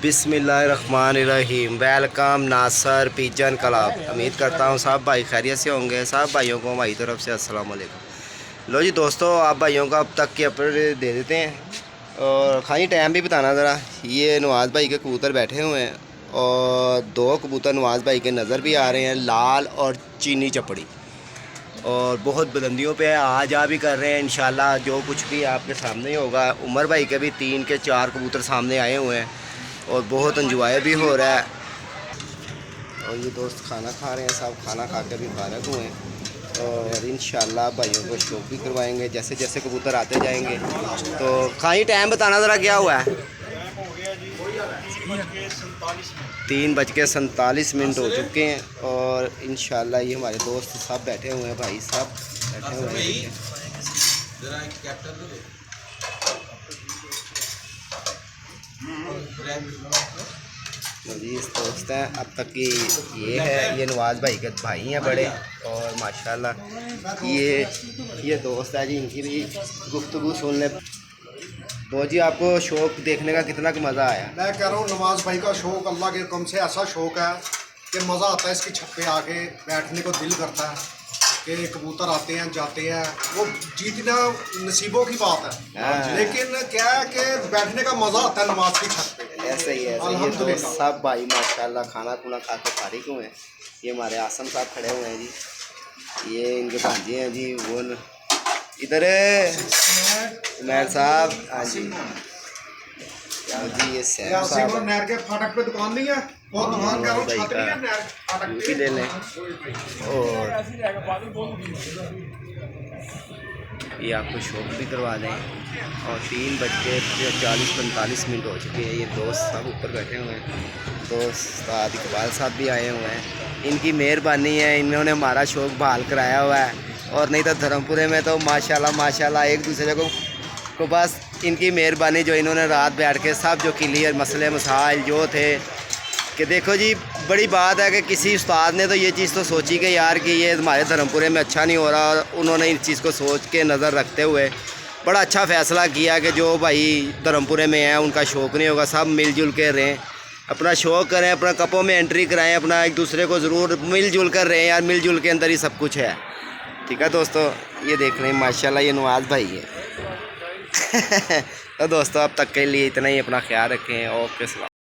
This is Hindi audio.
बिस्मिल्लाहिर्रहमानिर्रहीम। वेलकम नासर पिजन क्लब। उम्मीद करता हूँ सब भाई खैरियत से होंगे। सब भाइयों को हमारी तरफ से अस्सलाम वालेकुम। लो जी दोस्तों, आप भाइयों को अब तक के अपडेट दे देते हैं और खाली टाइम भी बताना ज़रा। ये नवाज़ भाई के कबूतर बैठे हुए हैं और दो कबूतर नवाज़ भाई के नज़र भी आ रहे हैं, लाल और चीनी चपड़ी, और बहुत बुलंदियों पे आज आ भी कर रहे हैं। इंशाल्लाह जो कुछ भी आपके सामने ही होगा। उमर भाई के भी 3 के 4 कबूतर सामने आए हुए हैं और बहुत इंजॉय भी हो रहा है। और ये दोस्त खाना खा रहे हैं, सब खाना खा के भी फारग हुए हैं और इंशाल्लाह भाइयों को शौक भी करवाएंगे जैसे जैसे कबूतर आते जाएंगे। तो खाई टाइम बताना ज़रा क्या हुआ है। 3:47 हो चुके हैं और इंशाल्लाह ये हमारे दोस्त सब बैठे हुए हैं, भाई सब बैठे हुए हैं। जी दोस्त हैं अब तक की ये है, ये नवाज़ भाई के भाई हैं बड़े, और माशाल्लाह ये दोस्त है जी, इनकी भी गुफ्तगू सुन ले। तो जी आपको शौक देखने का कितना मज़ा आया। मैं कह रहा हूँ नवाज़ भाई का शौक अल्लाह के हुक्म से ऐसा शौक है कि मज़ा आता है। इसकी छत पे आके बैठने को दिल करता है कि कबूतर आते हैं जाते हैं, वो जीतना नसीबों की बात है, लेकिन क्या है कि बैठने का मज़ा आता है नमाज की छत पे। ऐसे ही ये तो सब भाई माशाल्लाह खाना खुना खा के फारिग हुए हैं। ये हमारे आसम साहब खड़े हुए हैं जी, ये इनके भांजे हैं जी, वो इधर उमर साहब। हाँ जी ये सैम साहब नहर के फाटक पे दुकान नहीं है, वो दुकान का छत नहीं है, नहर फाटक भी ले लें। और ये आपको शौक भी करवा दें। और 3:40-45 हो चुके हैं। ये दोस्त सब ऊपर बैठे हुए हैं, दोस्त इकबाल साहब भी आए हुए हैं। इनकी मेहरबानी है, इन्होंने हमारा शौक बहाल कराया हुआ है। और नहीं तो धर्मपुरे में तो माशाल्लाह एक दूसरे को बस इनकी मेहरबानी, जो इन्होंने रात बैठ के सब जो क्लियर मसले मसाइल जो थे कि देखो जी, बड़ी बात है कि किसी उस्ताद ने तो ये चीज़ तो सोची कि यार कि ये हमारे धर्मपुरे में अच्छा नहीं हो रहा, और उन्होंने इस चीज़ को सोच के नज़र रखते हुए बड़ा अच्छा फ़ैसला किया कि जो भाई धर्मपुरे में हैं उनका शौक़ नहीं होगा, सब मिलजुल के रहें, अपना शौक़ करें, अपना कपों में एंट्री कराएं, अपना एक दूसरे को ज़रूर मिलजुल कर रहें यार, मिलजुल के अंदर ही सब कुछ है। ठीक है दोस्तों, ये देख रहे हैं माशाल्लाह ये नवाज़ भाई है। तो दोस्तों अब तक के लिए इतना ही, अपना ख्याल रखें। ओके।